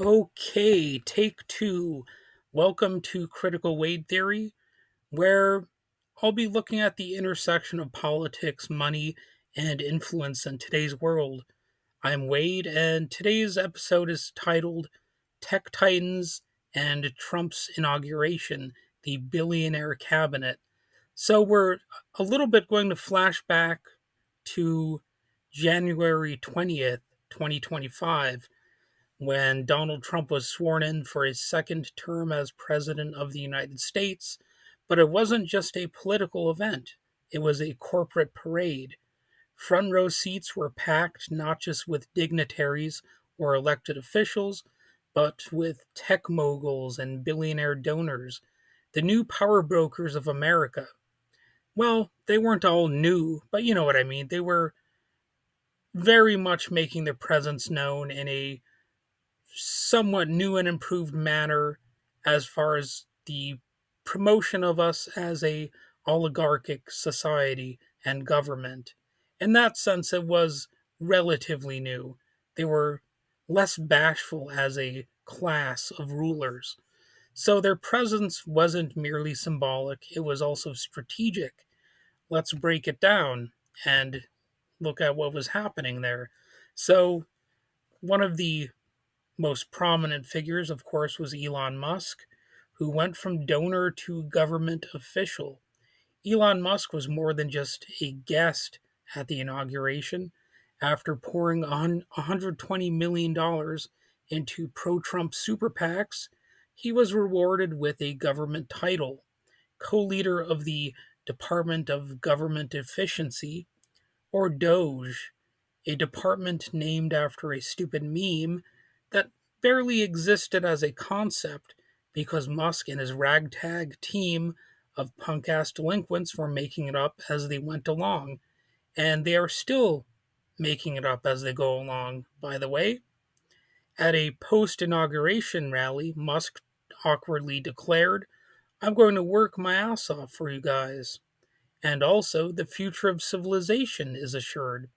Okay, take two. Welcome to Critical Weight Theory, where I'll be looking at the intersection of politics, money, and influence in today's world. I'm Wade, and today's episode is titled Tech Titans and Trump's Inauguration, the Billionaire Cabinet. So we're a little bit going to flash back to January 20th, 2025 when Donald Trump was sworn in for his second term as President of the United States. But it wasn't just a political event, it was a corporate parade. Front row seats were packed not just with dignitaries or elected officials, but with tech moguls and billionaire donors, the new power brokers of America. Well, they weren't all new, but you know what I mean. They were very much making their presence known in a somewhat new and improved manner as far as the promotion of us as a oligarchic society and government. In that sense, it was relatively new. They were less bashful as a class of rulers. So their presence wasn't merely symbolic, it was also strategic. Let's break it down and look at what was happening there. So, one of the most prominent figures, of course, was Elon Musk, who went from donor to government official. Elon Musk was more than just a guest at the inauguration. After pouring on $120 million into pro Trump super PACs, he was rewarded with a government title, co leader of the Department of Government Efficiency, or Doge, a department named after a stupid meme that barely existed as a concept because Musk and his ragtag team of punk ass delinquents were making it up as they went along. And they are still making it up as they go along, by the way. At a post inauguration rally, Musk awkwardly declared, "I'm going to work my ass off for you guys." And also, the future of civilization is assured,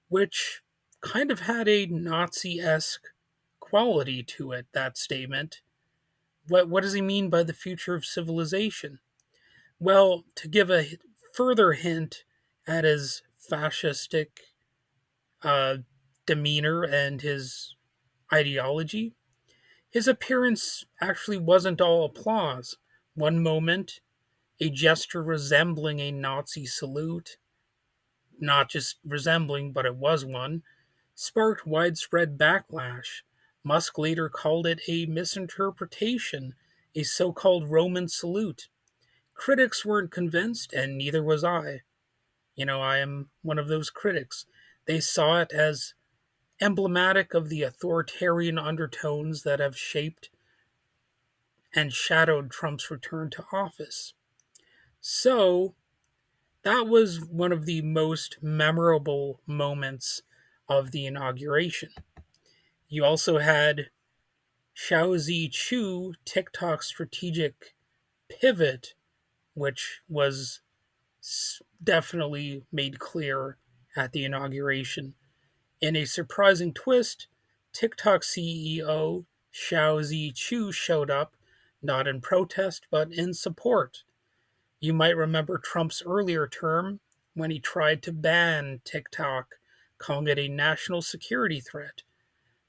which kind of had a Nazi esque quality to it, that statement. What does he mean by the future of civilization? Well, to give a further hint at his fascistic uh, demeanor and his ideology, his appearance actually wasn't all applause. One moment, a gesture resembling a Nazi salute, not just resembling, but it was one, sparked widespread backlash. Musk later called it a misinterpretation, a so called Roman salute. Critics weren't convinced, and neither was I. I am one of those critics. They saw it as emblematic of the authoritarian undertones that have shaped and shadowed Trump's return to office. So, that was one of the most memorable moments of the inauguration. You also had Xiaozi Chu TikTok strategic pivot, which was definitely made clear at the inauguration. In a surprising twist, TikTok CEO Xiaozi Chu showed up, not in protest, but in support. You might remember Trump's earlier term when he tried to ban TikTok, calling it a national security threat.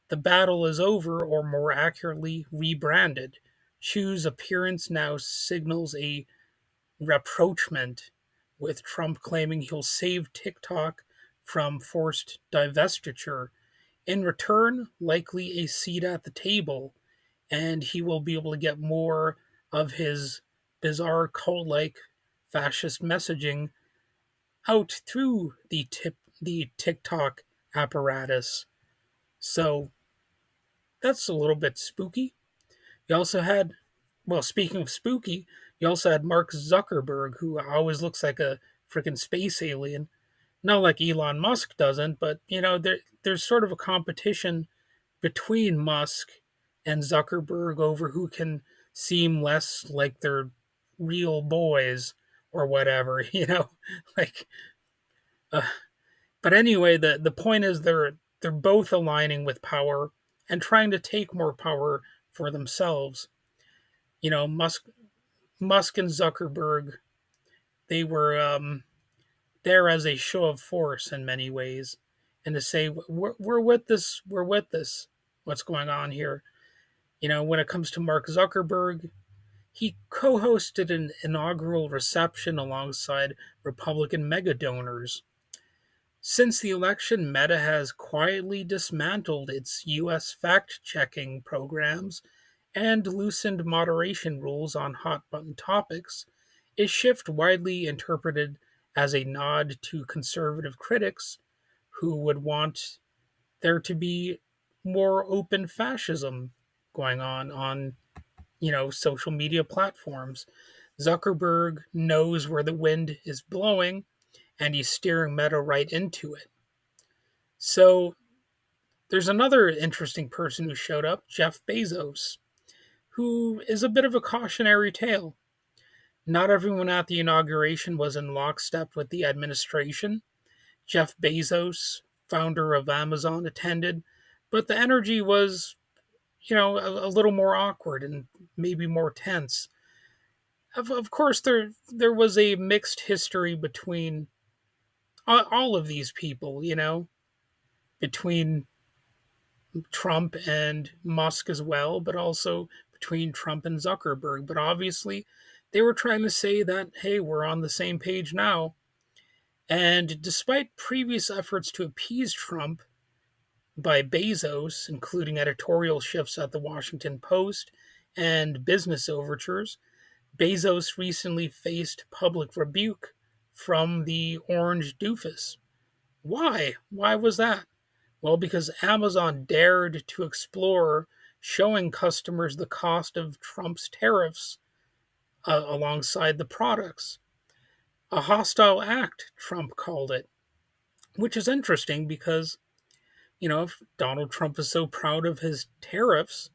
The battle is over, or more accurately, rebranded. Chu's appearance now signals a rapprochement, with Trump claiming he'll save TikTok from forced divestiture. In return, likely a seat at the table, and he will be able to get more of his bizarre cult like fascist messaging out through the TikTok apparatus. So that's a little bit spooky. You also had, well, speaking of spooky, you also had Mark Zuckerberg, who always looks like a freaking space alien. Not like Elon Musk doesn't, but there's sort of a competition between Musk and Zuckerberg over who can seem less like they're real boys or whatever, like. Uh, but anyway, the point is they're both aligning with power and trying to take more power for themselves. You know, Musk and Zuckerberg, they were there as a show of force in many ways, and to say we're with this, we're with this. What's going on here? You know, when it comes to Mark Zuckerberg, he co-hosted an inaugural reception alongside Republican mega donors. Since the election, Meta has quietly dismantled its US fact checking programs and loosened moderation rules on hot button topics, a shift widely interpreted as a nod to conservative critics who would want there to be more open fascism going on social media platforms. Zuckerberg knows where the wind is blowing and he's steering Meta right into it. So there's another interesting person who showed up, Jeff Bezos, who is a bit of a cautionary tale. Not everyone at the inauguration was in lockstep with the administration. Jeff Bezos, founder of Amazon, attended, but the energy was, a little more awkward and maybe more tense. Of course, there was a mixed history between all of these people, between Trump and Musk as well, but also between Trump and Zuckerberg. But obviously, they were trying to say that, hey, we're on the same page now. And despite previous efforts to appease Trump by Bezos, including editorial shifts at the Washington Post and business overtures, Bezos recently faced public rebuke from the orange doofus. Why? Why was that? Well, because Amazon dared to explore showing customers the cost of Trump's tariffs alongside the products. A hostile act, Trump called it, which is interesting because, if Donald Trump is so proud of his tariffs,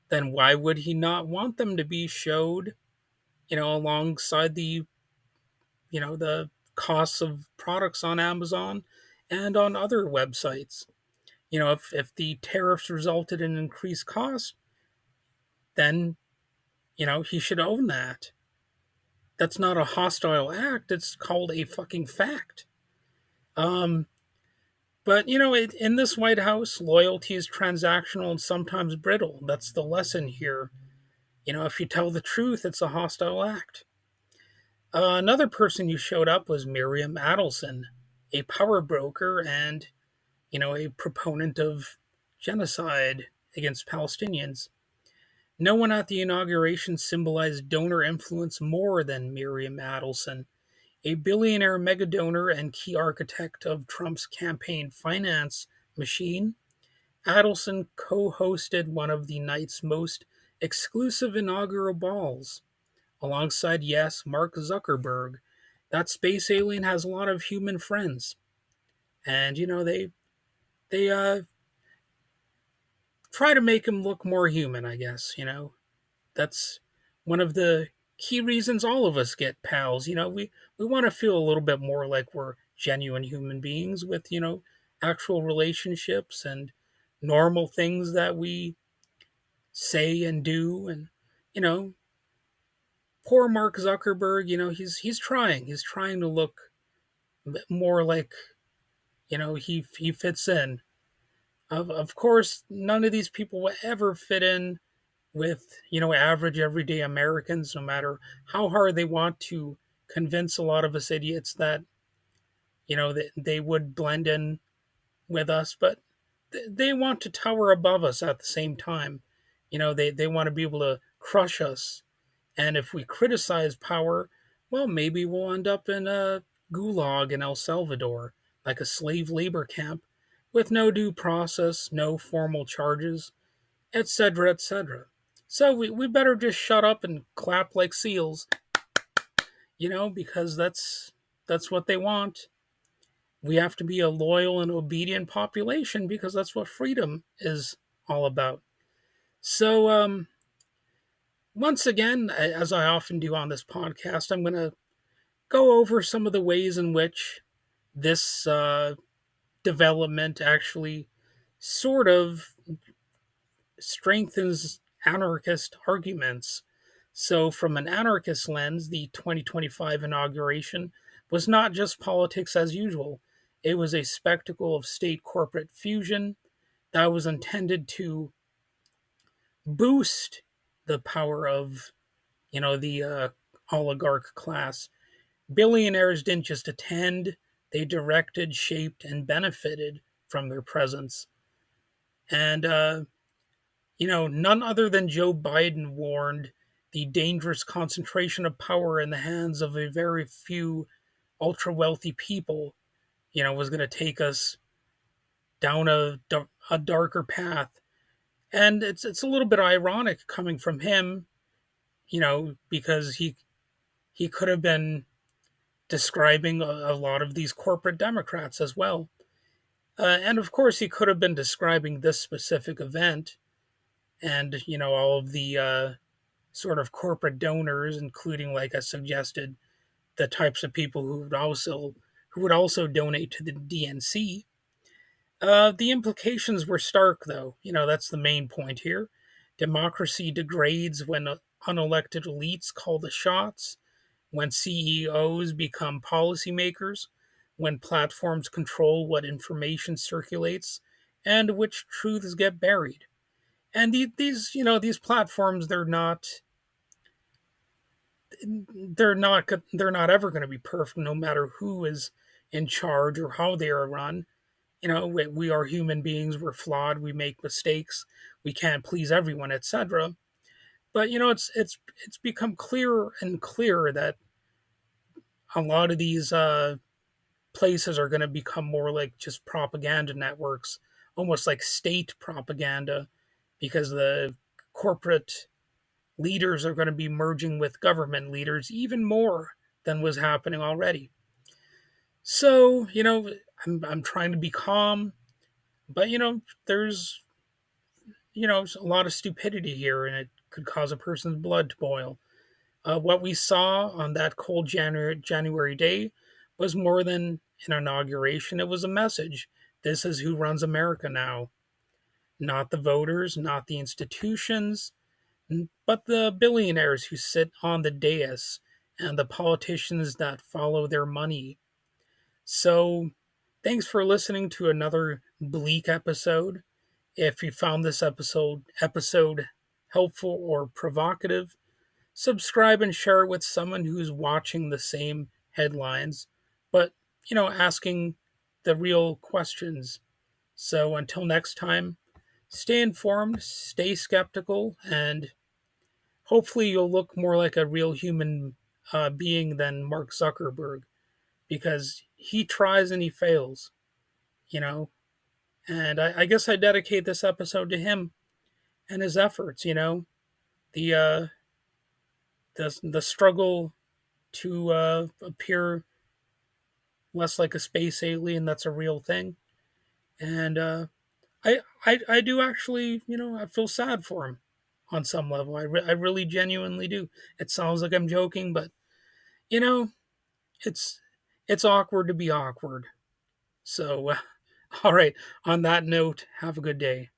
then why would he not want them to be showed, alongside the costs of products on Amazon and on other websites? If the tariffs resulted in increased cost, then, he should own that. That's not a hostile act. It's called a fucking fact. Um, but, in this White House, loyalty is transactional and sometimes brittle. That's the lesson here. If you tell the truth, it's a hostile act. Another person who showed up was Miriam Adelson, a power broker and, a proponent of genocide against Palestinians. No one at the inauguration symbolized donor influence more than Miriam Adelson, a billionaire megadonor and key architect of Trump's campaign finance machine. Adelson co hosted one of the night's most exclusive inaugural balls, alongside, yes, Mark Zuckerberg. That space alien has a lot of human friends. And, they try to make him look more human, I guess, That's one of the key reasons all of us get pals. We want to feel a little bit more like we're genuine human beings with, actual relationships and normal things that we say and do. And, you know, poor Mark Zuckerberg, he's trying. He's trying to look more like, he fits in. Of course, none of these people will ever fit in with, average everyday Americans, no matter how hard they want to convince a lot of us idiots that, they would blend in with us, but they want to tower above us at the same time. They want to be able to crush us. And if we criticize power, well, maybe we'll end up in a gulag in El Salvador, like a slave labor camp, with no due process, no formal charges, etc., etc. So we better just shut up and clap like seals, because that's what they want. We have to be a loyal and obedient population because that's what freedom is all about. So, once again, as I often do on this podcast, I'm going to go over some of the ways in which this development actually sort of strengthens anarchist arguments. So, from an anarchist lens, the 2025 inauguration was not just politics as usual. It was a spectacle of state corporate fusion that was intended to boost the power of, the oligarch class. Billionaires didn't just attend, they directed, shaped, and benefited from their presence. And, none other than Joe Biden warned the dangerous concentration of power in the hands of a very few ultra wealthy people, was going to take us down a darker path. And it's a little bit ironic coming from him, because he could have been describing a lot of these corporate Democrats as well. And of course, he could have been describing this specific event and, all of the sort of corporate donors, including, like I suggested, the types of people who would also donate to the DNC. The implications were stark, though. That's the main point here. Democracy degrades when unelected elites call the shots, when CEOs become policymakers, when platforms control what information circulates, and which truths get buried. And these platforms, they're not ever going to be perfect, no matter who is in charge or how they are run. We are human beings, we're flawed, we make mistakes, we can't please everyone, etc. But it's become clearer and clearer that a lot of these places are going to become more like just propaganda networks, almost like state propaganda, because the corporate leaders are going to be merging with government leaders even more than was happening already. So, I'm trying to be calm, but there's a lot of stupidity here, and it could cause a person's blood to boil. What we saw on that cold January day was more than an inauguration, it was a message. This is who runs America now. Not the voters, not the institutions, but the billionaires who sit on the dais and the politicians that follow their money. So, thanks for listening to another bleak episode. If you found this episode helpful or provocative, subscribe and share it with someone who's watching the same headlines, but asking the real questions. So until next time, stay informed, stay skeptical, and hopefully you'll look more like a real human being than Mark Zuckerberg, because he tries and he fails, you know. And I guess I dedicate this episode to him and his efforts. The the struggle to appear less like a space alien that's a real thing. And I do actually, I feel sad for him on some level. I really genuinely do. It sounds like I'm joking, but you know, it's it's awkward to be awkward. So, all right. On that note, have a good day.